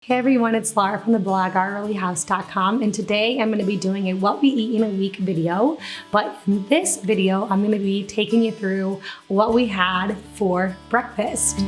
Hey everyone, it's Laura from the blog ouroilyhouse.com, and today I'm going to be doing a what we eat in a week video. But in this video, I'm going to be taking you through what we had for breakfast.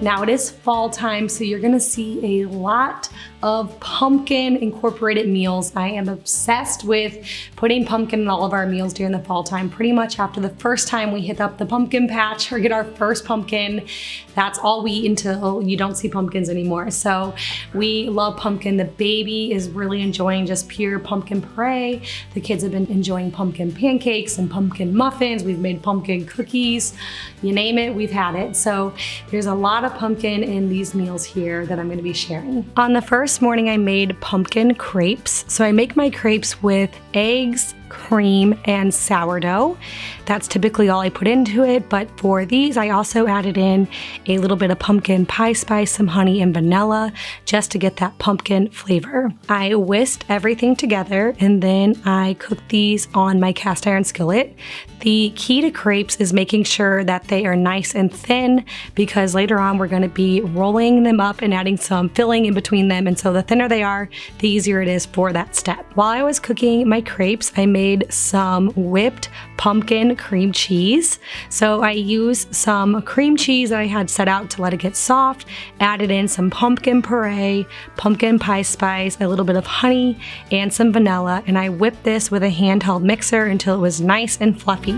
Now it is fall time, so you're gonna see a lot of pumpkin incorporated meals. I am obsessed with putting pumpkin in all of our meals during the fall time. Pretty much after the first time we hit up the pumpkin patch or get our first pumpkin, that's all we eat until you don't see pumpkins anymore. So we love pumpkin. The baby is really enjoying just pure pumpkin puree. The kids have been enjoying pumpkin pancakes and pumpkin muffins. We've made pumpkin cookies. You name it, we've had it. So there's a lot of pumpkin in these meals here that I'm going to be sharing. On the first morning, I made pumpkin crepes. So I make my crepes with eggs, cream, and sourdough. That's typically all I put into it, but for these I also added in a little bit of pumpkin pie spice, some honey, and vanilla just to get that pumpkin flavor. I whisked everything together and then I cooked these on my cast iron skillet. The key to crepes is making sure that they are nice and thin, because later on we're going to be rolling them up and adding some filling in between them, and so the thinner they are, the easier it is for that step. While I was cooking my crepes, I made some whipped pumpkin cream cheese. So I used some cream cheese that I had set out to let it get soft, added in some pumpkin puree, pumpkin pie spice, a little bit of honey, and some vanilla, and I whipped this with a handheld mixer until it was nice and fluffy.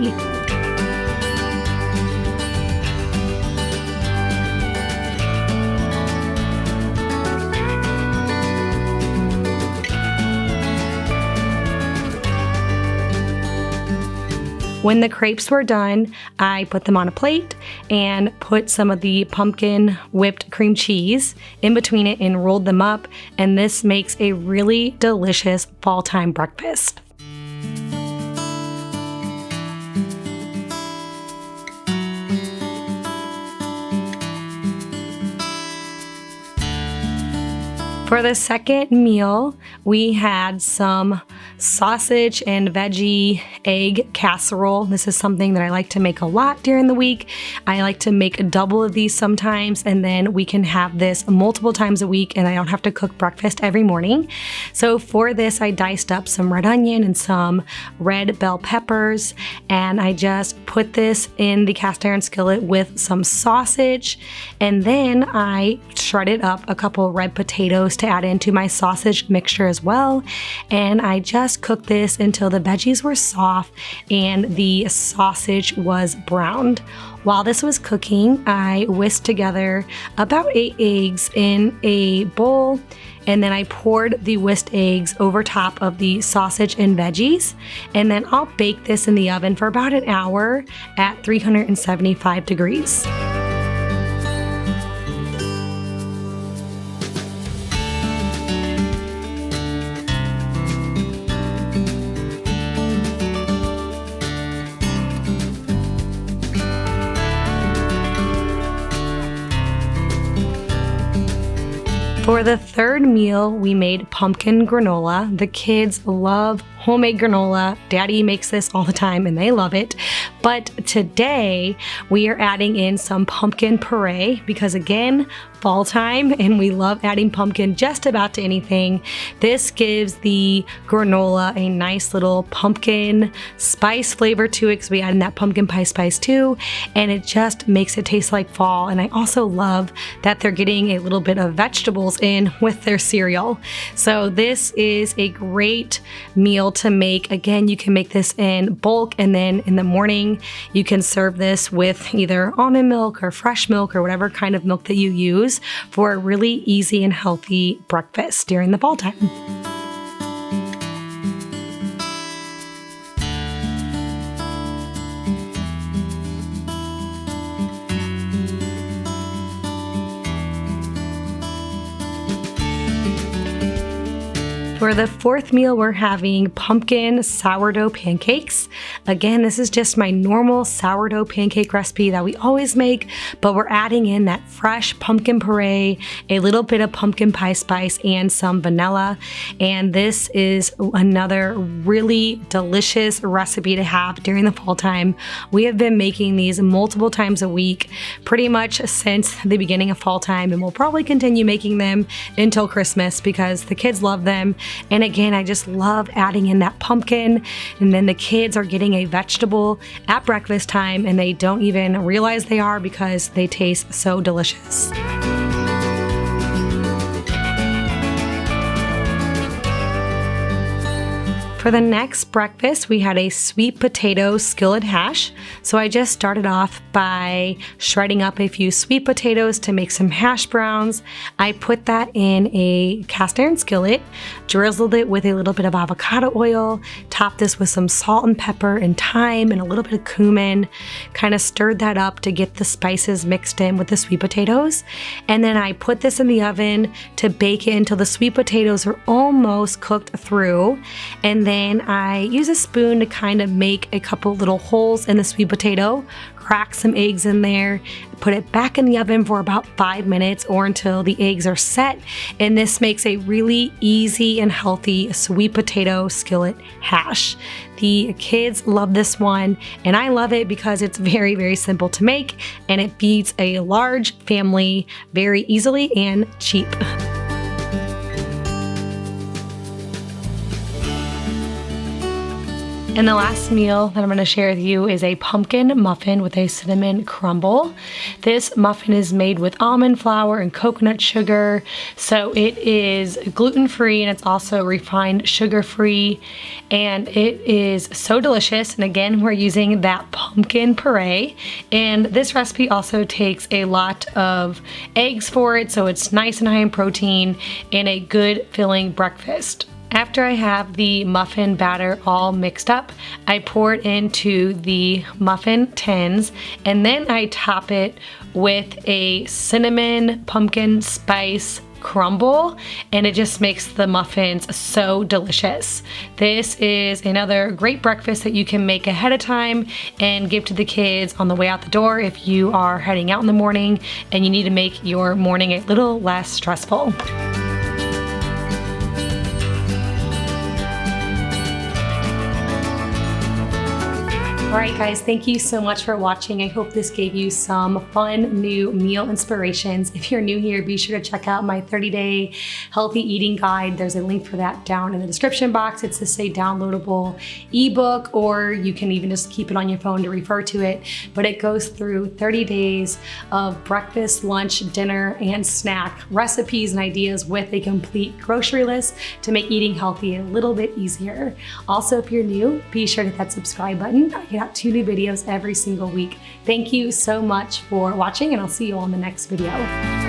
When the crepes were done, I put them on a plate and put some of the pumpkin whipped cream cheese in between it and rolled them up, and this makes a really delicious fall time breakfast. For the second meal, we had some sausage and veggie egg casserole. This is something that I like to make a lot during the week. I like to make a double of these sometimes, and then we can have this multiple times a week and I don't have to cook breakfast every morning. So for this, I diced up some red onion and some red bell peppers, and I just put this in the cast iron skillet with some sausage, and then I shredded up a couple red potatoes to add into my sausage mixture as well, and I just cooked this until the veggies were soft and the sausage was browned. While this was cooking, I whisked together about 8 eggs in a bowl, and then I poured the whisked eggs over top of the sausage and veggies, and then I'll bake this in the oven for about an hour at 375 degrees. For the third meal, we made pumpkin granola. The kids love homemade granola. Daddy makes this all the time and they love it. But today we are adding in some pumpkin puree because, again, fall time and we love adding pumpkin just about to anything. This gives the granola a nice little pumpkin spice flavor to it because we add in that pumpkin pie spice too, and it just makes it taste like fall. And I also love that they're getting a little bit of vegetables in with their cereal. So this is a great meal to make. Again, you can make this in bulk, and then in the morning you can serve this with either almond milk or fresh milk or whatever kind of milk that you use for a really easy and healthy breakfast during the fall time. For the fourth meal, we're having pumpkin sourdough pancakes. Again, this is just my normal sourdough pancake recipe that we always make, but we're adding in that fresh pumpkin puree, a little bit of pumpkin pie spice, and some vanilla. And this is another really delicious recipe to have during the fall time. We have been making these multiple times a week, pretty much since the beginning of fall time, and we'll probably continue making them until Christmas because the kids love them. And again, I just love adding in that pumpkin, and then the kids are getting a vegetable at breakfast time and they don't even realize they are because they taste so delicious. For the next breakfast, we had a sweet potato skillet hash. So I just started off by shredding up a few sweet potatoes to make some hash browns. I put that in a cast iron skillet, drizzled it with a little bit of avocado oil, topped this with some salt and pepper and thyme and a little bit of cumin, kind of stirred that up to get the spices mixed in with the sweet potatoes. And then I put this in the oven to bake it until the sweet potatoes are almost cooked through. And then I use a spoon to kind of make a couple little holes in the sweet potato, crack some eggs in there, put it back in the oven for about 5 minutes or until the eggs are set. And this makes a really easy and healthy sweet potato skillet hash. The kids love this one, and I love it because it's very, very simple to make and it feeds a large family very easily and cheap. And the last meal that I'm going to share with you is a pumpkin muffin with a cinnamon crumble. This muffin is made with almond flour and coconut sugar, so it is gluten-free and it's also refined sugar-free, and it is so delicious. And again, we're using that pumpkin puree, and this recipe also takes a lot of eggs for it, so it's nice and high in protein and a good filling breakfast. After I have the muffin batter all mixed up, I pour it into the muffin tins, and then I top it with a cinnamon pumpkin spice crumble, and it just makes the muffins so delicious. This is another great breakfast that you can make ahead of time and give to the kids on the way out the door if you are heading out in the morning and you need to make your morning a little less stressful. Alright guys, thank you so much for watching. I hope this gave you some fun new meal inspirations. If you're new here, be sure to check out my 30-day healthy eating guide. There's a link for that down in the description box. It's a downloadable ebook, or you can even just keep it on your phone to refer to it. But it goes through 30 days of breakfast, lunch, dinner, and snack recipes and ideas with a complete grocery list to make eating healthy a little bit easier. Also, if you're new, be sure to hit that subscribe button. I get out 2 new videos every single week. Thank you so much for watching, and I'll see you all in the next video.